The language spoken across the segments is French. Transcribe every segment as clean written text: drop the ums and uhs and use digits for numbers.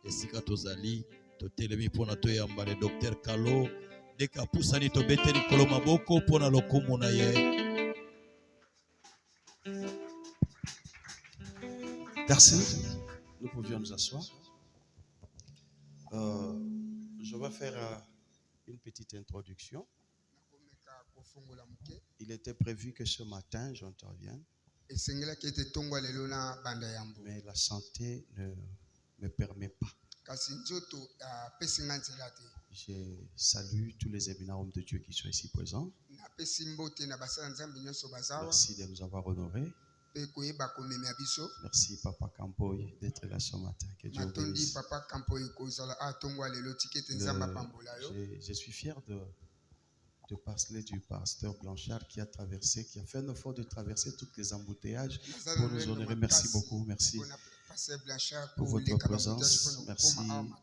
esika tozali totelemi pona toyamba le docteur Kalo deka pusani tobeteli kolo maboko pona lokumu na ye. Merci. Nous pouvions nous asseoir. Je vais faire une petite introduction. Il était prévu que ce matin j'intervienne, mais la santé ne me permet pas. Je salue tous les éminents hommes de Dieu qui sont ici présents. Merci de nous avoir honorés. Merci Papa Kampoy d'être là ce matin. Que Dieu vous bénisse. Je suis fier de parler du pasteur Blanchard qui a fait un effort de traverser toutes les embouteillages pour nous honorer. Merci beaucoup. Merci pour votre présence. Merci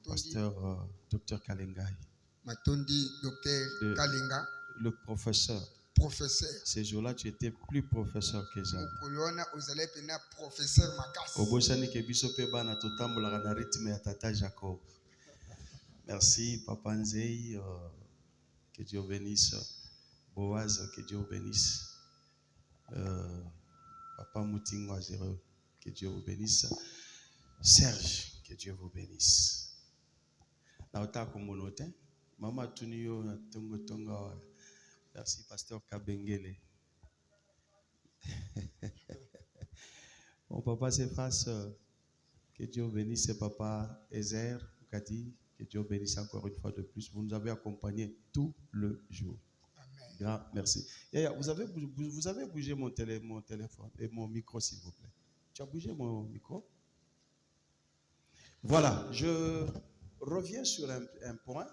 pasteur Dr Kalengai. Le professeur. Ces jours-là, tu étais plus professeur que jamais. Merci, Papa Nzei. Que Dieu bénisse. Boaz, que Dieu bénisse. Papa Moutingwa Zéro, que Dieu vous bénisse. Serge, que Dieu vous bénisse. Naota Komonote, Mama Tunio, Tongo Tonga. Merci, pasteur Kabengele. Mon papa s'efface. Que Dieu bénisse, papa Ezer Kadi. Que Dieu bénisse encore une fois de plus. Vous nous avez accompagnés tout le jour. Amen. Grand merci. Vous avez bougé mon téléphone et mon micro, s'il vous plaît. Tu as bougé mon micro? Voilà, je reviens sur un point.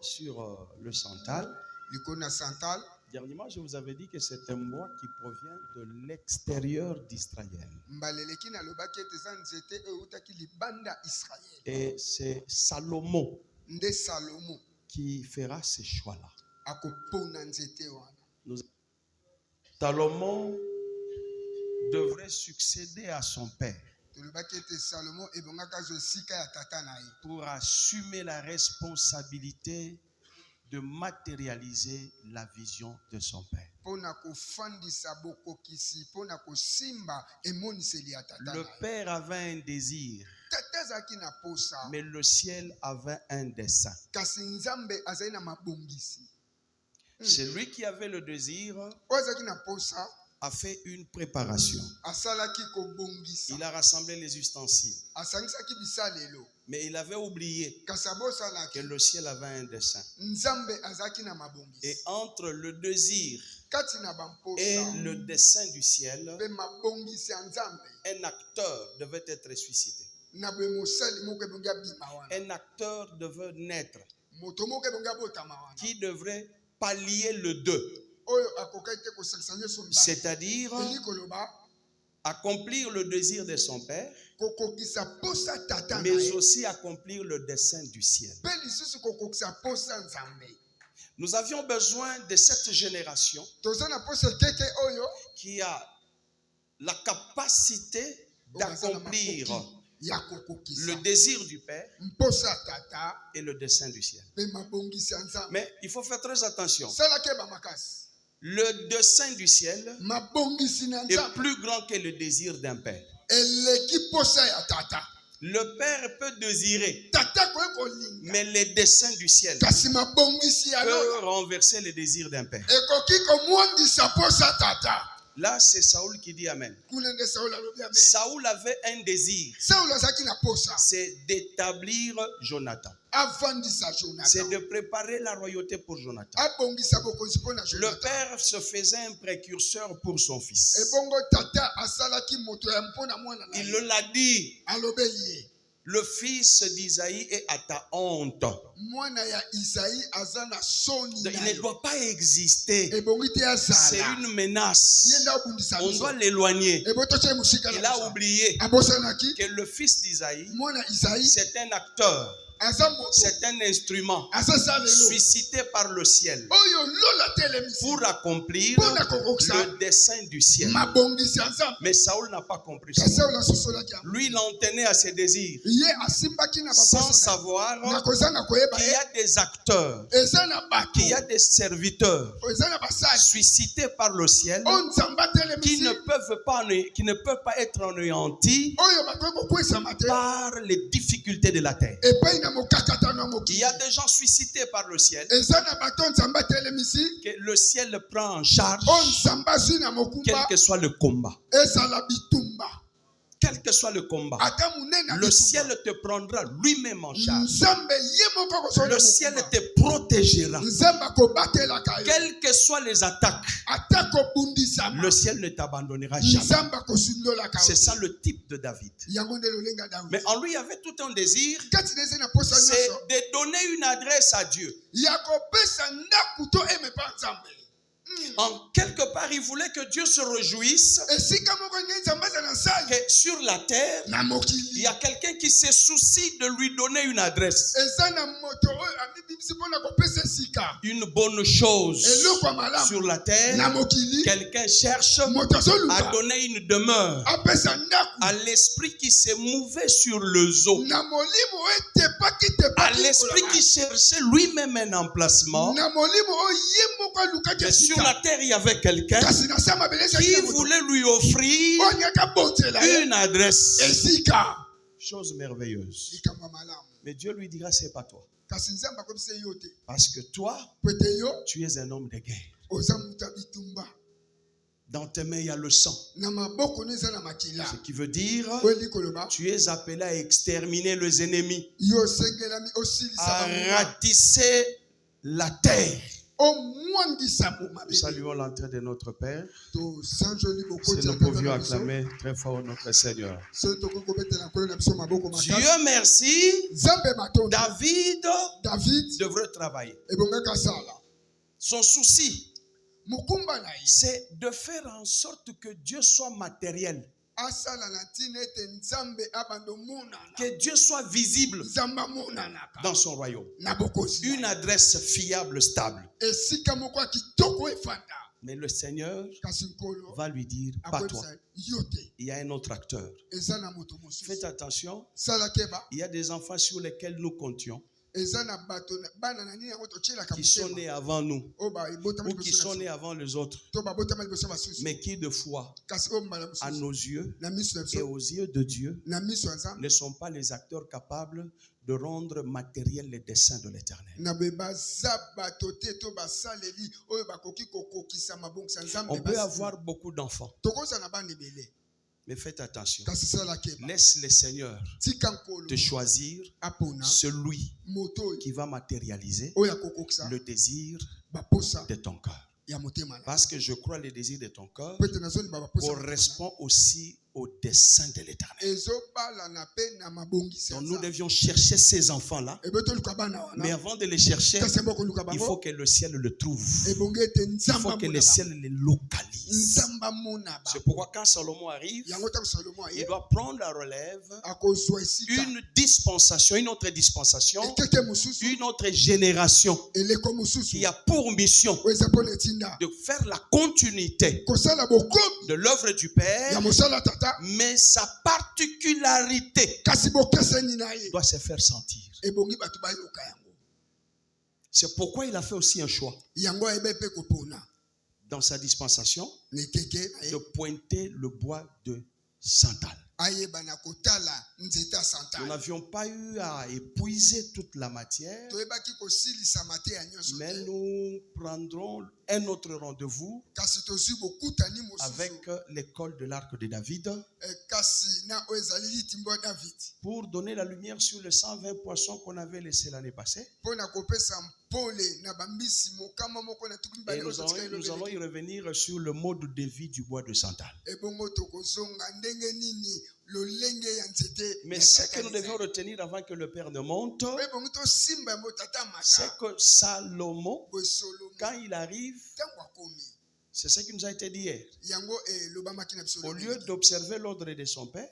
Sur le santal. Dernièrement, je vous avais dit que c'est un bois qui provient de l'extérieur d'Israël. Et c'est Salomon qui fera ces choix-là. Salomon devrait succéder à son père pour assumer la responsabilité de matérialiser la vision de son père. Le père avait un désir, mais le ciel avait un dessein. Celui qui avait le désir a fait une préparation. Il a rassemblé les ustensiles. Mais il avait oublié que le ciel avait un dessein. Et entre le désir et le dessein du ciel, un acteur devait être ressuscité. Un acteur devait naître qui devrait pallier le deux. C'est-à-dire accomplir le désir de son père, mais aussi accomplir le dessein du ciel. Nous avions besoin de cette génération qui a la capacité d'accomplir le désir du père et le dessein du ciel. Mais il faut faire très attention. Le dessein du ciel est plus grand que le désir d'un père. Le père peut désirer, mais les desseins du ciel peuvent renverser les désirs d'un père. Là, c'est Saoul qui dit Amen. Saoul avait un désir, c'est d'établir Jonathan. C'est de préparer la royauté pour Jonathan. Le père se faisait un précurseur pour son fils. Il l'a dit. Le fils d'Isaïe est à ta honte. Il ne doit pas exister. C'est une menace. On doit l'éloigner. Il a oublié que le fils d'Isaïe, c'est un acteur C'est un instrument suscité par le ciel pour accomplir le dessein du ciel. Mais Saül n'a pas compris ça. Lui, il en tenait à ses désirs sans savoir qu'il y a des acteurs, qu'il y a des serviteurs suscités par le ciel qui ne peuvent pas être anéantis par les difficultés de la terre. Il y a des gens suscités par le ciel que le ciel prend en charge quel que soit le combat. Quel que soit le combat, le ciel te prendra lui-même en charge. Le ciel te protégera. Quelles que soient les attaques, le ciel ne t'abandonnera jamais. C'est ça le type de David. Mais en lui, il y avait tout un désir, c'est de donner une adresse à Dieu. En quelque part, il voulait que Dieu se réjouisse que sur la terre, il y a quelqu'un qui se soucie de lui donner une adresse. Une bonne chose sur la terre, quelqu'un cherche à donner une demeure à l'esprit qui se mouvait sur le zoo, à l'esprit qui cherchait lui-même un emplacement. Et sur la terre, il y avait quelqu'un qui voulait lui offrir une adresse. Chose merveilleuse. Mais Dieu lui dira, c'est pas toi. Parce que toi, tu es un homme de guerre. Dans tes mains, il y a le sang. Ce qui veut dire, tu es appelé à exterminer les ennemis, à ratisser la terre. Nous saluons l'entrée de notre Père. Si nous pouvions acclamer très fort notre Seigneur. Dieu merci, David devrait travailler. Son souci, c'est de faire en sorte que Dieu soit matériel. Que Dieu soit visible dans son royaume. Une adresse fiable, stable. Mais le Seigneur va lui dire, pas toi. Il y a un autre acteur. Faites attention, il y a des enfants sur lesquels nous comptions, qui sont nés avant nous, ou qui sont nés avant les autres, mais qui de foi, à nos yeux et aux yeux de Dieu, ne sont pas les acteurs capables de rendre matériel les desseins de l'Éternel. On peut avoir beaucoup d'enfants, mais faites attention. Laisse le Seigneur te choisir celui qui va matérialiser le désir de ton cœur. Parce que je crois que le désir de ton cœur correspond aussi au dessein de l'Éternel. Donc nous devions chercher ces enfants-là, mais avant de les chercher, il faut que le ciel le trouve. Il faut que le ciel les localise. C'est pourquoi quand Salomon arrive, il doit prendre la relève, une dispensation, une autre dispensation, une autre génération qui a pour mission de faire la continuité de l'œuvre du Père, mais sa particularité doit se faire sentir. C'est pourquoi il a fait aussi un choix dans sa dispensation de pointer le bois de santal. Nous n'avions pas eu à épuiser toute la matière, mais nous prendrons un autre rendez-vous avec l'école de l'arc de David pour donner la lumière sur les 120 poissons qu'on avait laissés l'année passée. Et nous allons y revenir sur le mode de vie du bois de santal. Mais ce que nous devons retenir avant que le Père ne monte, c'est que Salomon, quand il arrive, C'est ce qui nous a été dit hier. Au lieu d'observer l'ordre de son père,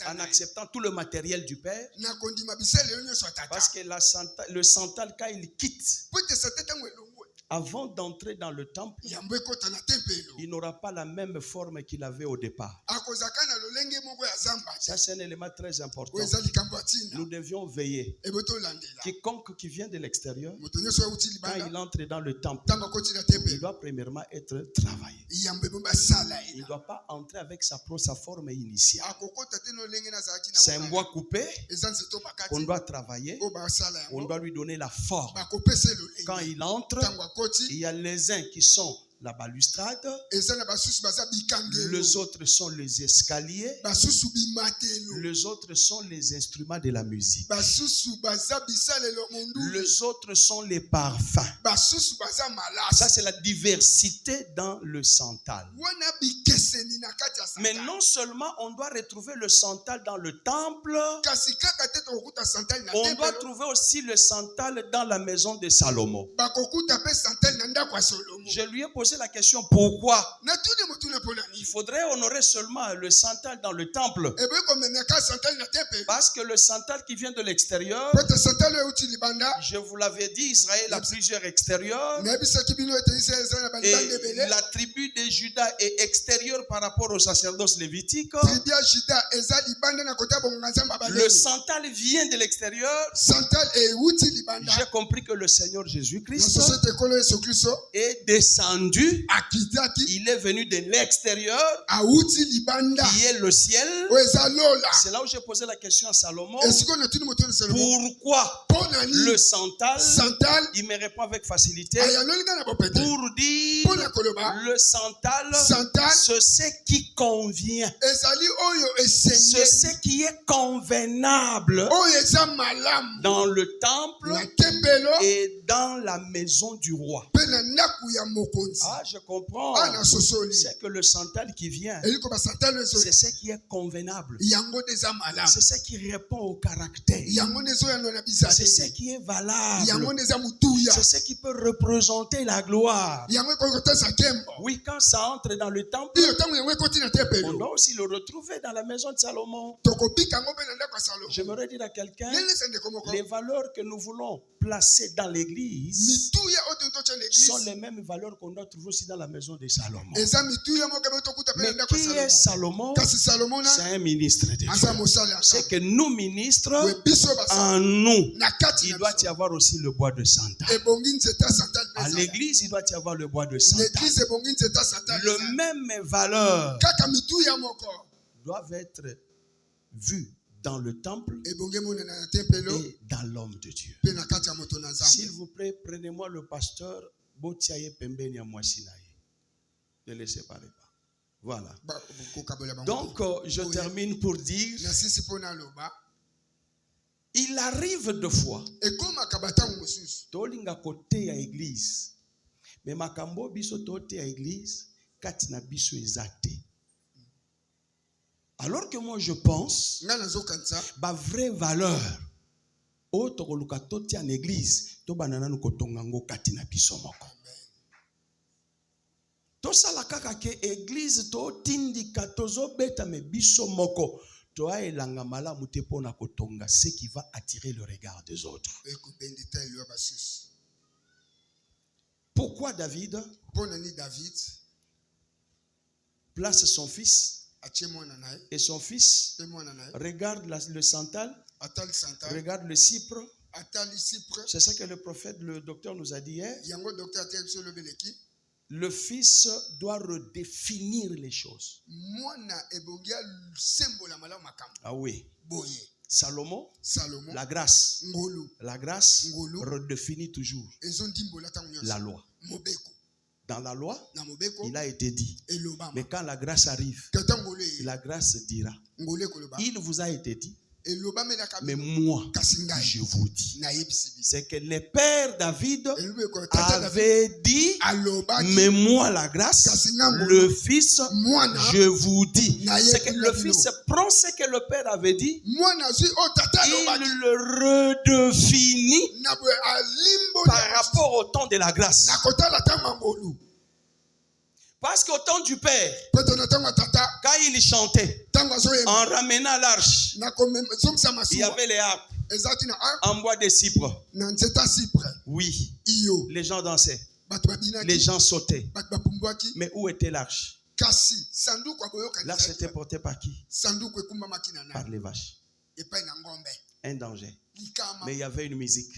en acceptant tout le matériel du père, parce que le santal, quand il quitte, avant d'entrer dans le temple, il n'aura pas la même forme qu'il avait au départ. Ça, c'est un élément très important. Nous devions veiller. Quiconque qui vient de l'extérieur, quand il entre dans le temple, il doit premièrement être travaillé. Il ne doit pas entrer avec sa forme initiale. C'est un bois coupé qu'on doit travailler. On doit lui donner la forme. Quand il entre, il y a les uns qui sont la balustrade, les autres sont les escaliers, les autres sont les instruments de la musique, les autres sont les parfums. Ça, c'est la diversité dans le santal. Mais non seulement on doit retrouver le santal dans le temple, on doit trouver aussi le santal dans la maison de Salomon. Je lui ai posé la question, pourquoi? Il faudrait honorer seulement le santal dans le temple. Parce que le santal qui vient de l'extérieur, je vous l'avais dit, Israël a plusieurs extérieurs. Et la tribu de Juda est extérieure par rapport au sacerdoce lévitique. Le santal vient de l'extérieur. J'ai compris que le Seigneur Jésus-Christ est descendu. Il est venu de l'extérieur, qui est le ciel. C'est là où j'ai posé la question à Salomon. Pourquoi le santal? Il me répond avec facilité. Pour dire le santal, c'est ce qui convient. C'est ce qui est convenable dans le temple et dans la maison du roi. Ah, je comprends. C'est que le santal qui vient, c'est ce qui est convenable. C'est ce qui répond au caractère. C'est ce qui est valable. C'est ce qui peut représenter la gloire. Oui, quand ça entre dans le temple, on doit aussi le retrouver dans la maison de Salomon. J'aimerais dire à quelqu'un, les valeurs que nous voulons placer dans l'église sont les mêmes valeurs qu'on doit trouver aussi dans la maison de Salomon. Mais qui est Salomon? C'est un ministre de Dieu. C'est que nous, ministres, en nous, il doit y avoir aussi le bois de santal. À l'église, il doit y avoir le bois de santal. Le même valeur doivent être vues dans le temple et dans l'homme de Dieu. S'il vous plaît, prenez-moi le pasteur Botiaye Pembeni Amwasinaye. Ne les séparez pas. Voilà. Donc, je termine pour dire, il arrive deux fois, tolinga côté à l'église, mais makambo biso toté à l'église, katina biso ezate. Alors que moi je pense, ba vraie valeur, autre koluka toté en église, to banana no kotongango katina biso moko. To sala kaka ke église to tindika tozo beta me biso moko. To a elanga malamu te pona kotonga, ce qui va attirer le regard des autres. Pourquoi David place son fils et son fils regarde le santal, regarde le cypre. C'est ce que le prophète, le docteur nous a dit hier. Le fils doit redéfinir les choses. Ah oui. Salomon, la grâce redéfinit toujours la loi. Dans la loi, il a été dit. Mais quand la grâce arrive, la grâce dira. Il vous a été dit. Mais moi, je vous dis, c'est que le père David avait dit, mais moi la grâce, le fils, je vous dis. C'est que le fils prend ce que le père avait dit, il le redéfinit par rapport au temps de la grâce. Parce qu'au temps du père, quand il chantait, en ramenant l'arche, il y avait les harpes en bois de cypre. Oui, les gens dansaient, les gens sautaient. Mais où était l'arche? L'arche était portée par qui? Par les vaches. Un danger. Mais il y avait une musique.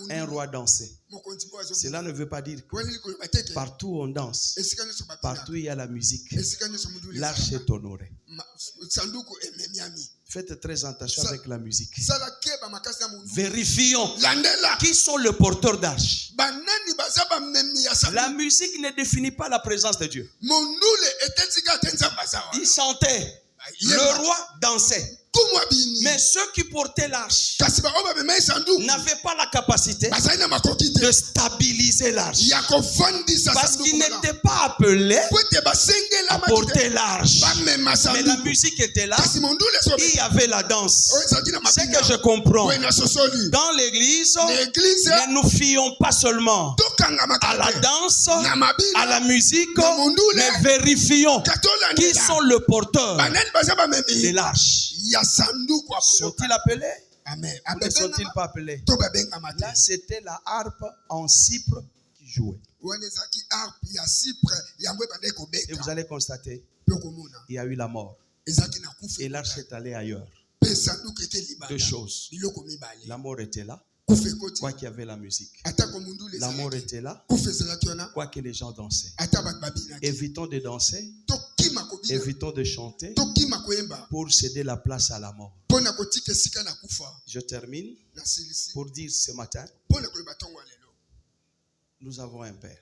Un roi dansait. Cela ne veut pas dire que partout on danse, partout il y a la musique, l'arche est honorée. Faites très attention avec la musique. Vérifions qui sont les porteurs d'arche. La musique ne définit pas la présence de Dieu. Il chantait, le roi dansait. Mais ceux qui portaient l'arche n'avaient pas la capacité de stabiliser l'arche. Parce qu'ils n'étaient pas appelés à porter l'arche. Mais la musique était là. Il y avait la danse. C'est que je comprends. Dans l'église, ne nous fions pas seulement à la danse, à la musique, mais vérifions qui sont les porteurs de l'arche. Sont-ils appelés? Amen. Ou ne sont-ils pas appelés? Là, c'était la harpe en cypre qui jouait. Et vous allez constater, il y a eu la mort. Et l'arche est allée ailleurs. Deux choses. La mort était là. Quoi qu'il y avait la musique. La mort était là. Quoi que les gens dansaient. Évitons de danser. Évitons de chanter pour céder la place à la mort. Je termine pour dire ce matin, nous avons un Père.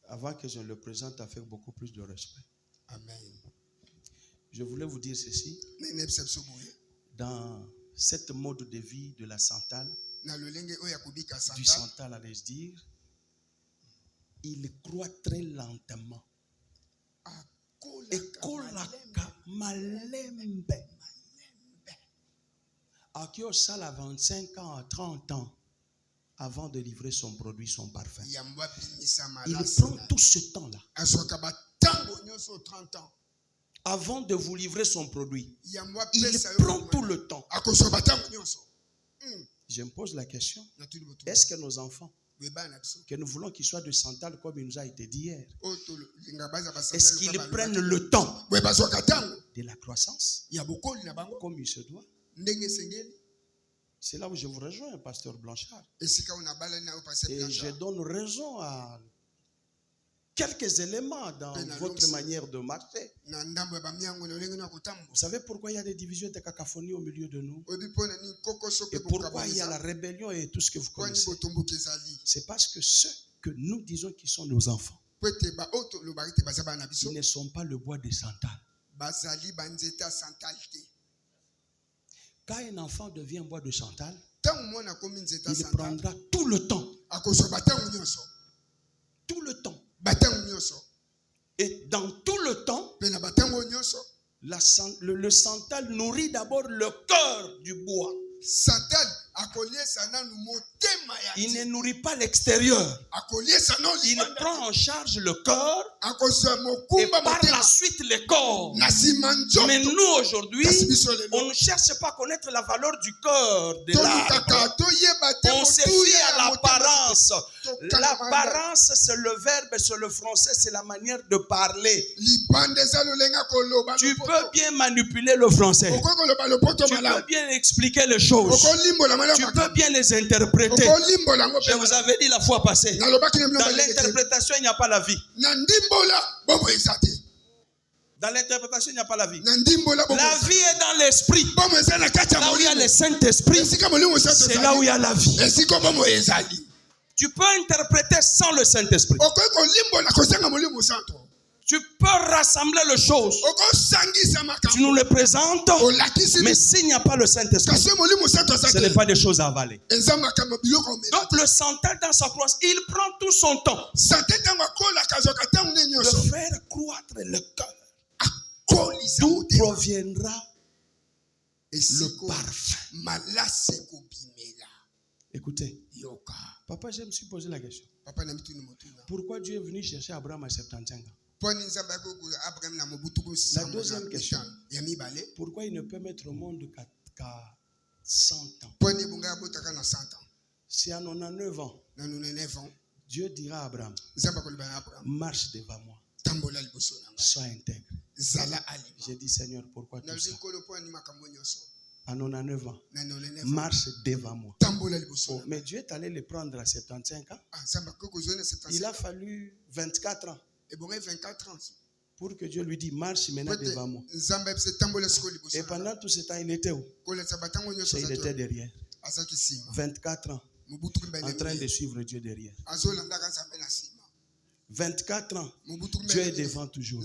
Avant que je le présente avec beaucoup plus de respect. Amen. Je voulais vous dire ceci. Dans cette mode de vie de la Santal, du Santal, allais-je dire, il croit très lentement. Et kolaka malembe. Aki osala à 25 ans, à 30 ans, avant de livrer son produit, son parfum. Il prend tout ce temps-là. Avant de vous livrer son produit, il prend tout le temps. Je me pose la question, est-ce que nos enfants, que nous voulons qu'ils soient de Santal comme il nous a été dit hier, est-ce qu'ils prennent le temps de la croissance comme il se doit? C'est là où je vous rejoins, pasteur Blanchard. Et je donne raison à quelques éléments dans votre manière de marcher. Vous savez pourquoi il y a des divisions et des cacophonies au milieu de nous? Et pourquoi il y a la rébellion et tout ce que vous connaissez? C'est parce que ceux que nous disons qui sont nos enfants, ils ne sont pas le bois de Santal. Quand un enfant devient bois de Santal, il prendra tout le temps. Tout le temps. Et dans tout le temps, le Santal nourrit d'abord le cœur du bois. Il ne nourrit pas l'extérieur. Il prend en charge le corps et par la suite le corps. Mais nous aujourd'hui, on ne cherche pas à connaître la valeur du corps de l'arbre. On se fie à l'apparence. L'apparence, c'est le verbe, c'est le français, c'est la manière de parler. Tu peux bien manipuler le français. Tu peux bien expliquer les choses. Tu peux bien les interpréter. Je vous avais dit la fois passée, dans l'interprétation, il n'y a pas la vie. Dans l'interprétation, il n'y a pas la vie. La vie est dans l'esprit. Là où il y a le Saint-Esprit, c'est là où il y a la vie. Tu peux interpréter sans le Saint-Esprit. Tu peux rassembler les choses. Tu nous les présentes, mais s'il n'y a pas le Saint-Esprit, ce n'est pas des choses à avaler. Donc le Saint-Esprit dans sa croix, il prend tout son temps de faire croître le cœur. D'où proviendra le parfum. Écoutez, papa, je me suis posé la question. Pourquoi Dieu est venu chercher Abraham à 75 ans? La deuxième question. Pourquoi il ne peut mettre au monde qu'à 100 ans? Si à 99 ans, Dieu dira à Abraham, marche devant moi. Sois intègre. J'ai dit, Seigneur, pourquoi tout ça? À 99 ans, marche devant moi. Oh, mais Dieu est allé le prendre à 75 ans. Il a fallu 24 ans pour que Dieu lui dise, marche maintenant devant moi. Et pendant tout ce temps, il était où? Il était derrière. 24 ans, en train de suivre Dieu derrière. 24 ans, Dieu est devant toujours.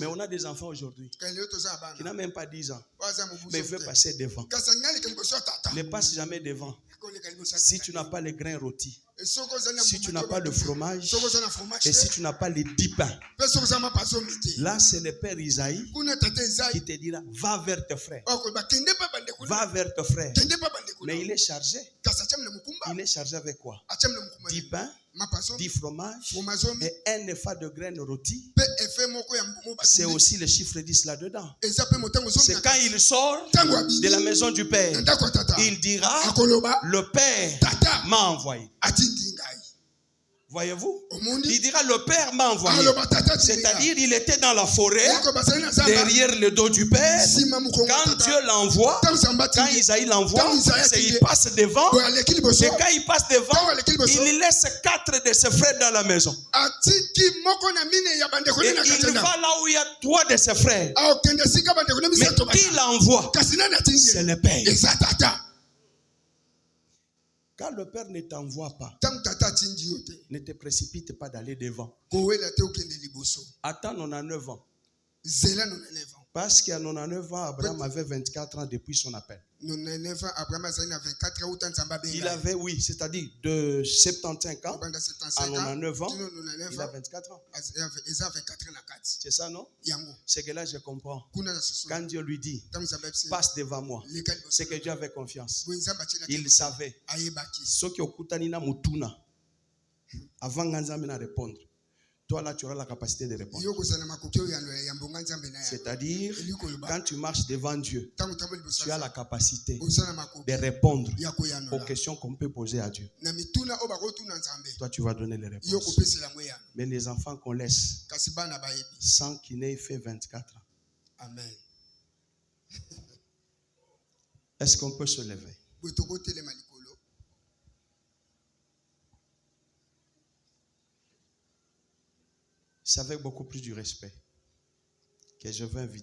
Mais on a des enfants aujourd'hui qui n'ont même pas 10 ans, mais ils veulent passer devant. Ne passe jamais devant. Si tu n'as pas les grains rôtis, si tu n'as pas le fromage, et si tu n'as pas les 10 pains, là c'est le père Isaïe qui te dira, va vers tes frères. Va vers tes frères. Mais il est chargé. Il est chargé avec quoi? 10 pains, 10 fromages et un épha de graines rôties. C'est aussi le chiffre 10 là-dedans. C'est quand il sort de la maison du Père, il dira, le Père m'a envoyé. Voyez-vous? Il dira, le Père m'a envoyé. C'est-à-dire, il était dans la forêt, derrière le dos du Père. Quand Dieu l'envoie, quand Isaïe l'envoie, il passe devant. Et quand il passe devant, il laisse 4 de ses frères dans la maison. Et il va là où il y a 3 de ses frères. Mais qui l'envoie? C'est le Père. Quand le Père ne t'envoie pas, ne te précipite pas d'aller devant. Attends 99 ans. Parce qu'à 99 ans, Abraham avait 24 ans depuis son appel. Il avait, oui, c'est-à-dire de 75 ans à 99 ans, il a 24 ans. C'est ça, non? C'est que là, je comprends. Quand Dieu lui dit, passe devant moi, c'est que Dieu avait confiance. Il savait. Ce qui est mutuna, avant de répondre. Toi là, tu auras la capacité de répondre. C'est-à-dire, quand tu marches devant Dieu, tu as la capacité de répondre aux questions qu'on peut poser à Dieu. Toi, tu vas donner les réponses. Mais les enfants qu'on laisse sans qu'ils n'aient fait 24 ans. Amen. Est-ce qu'on peut se lever? C'est avec beaucoup plus de respect que je veux inviter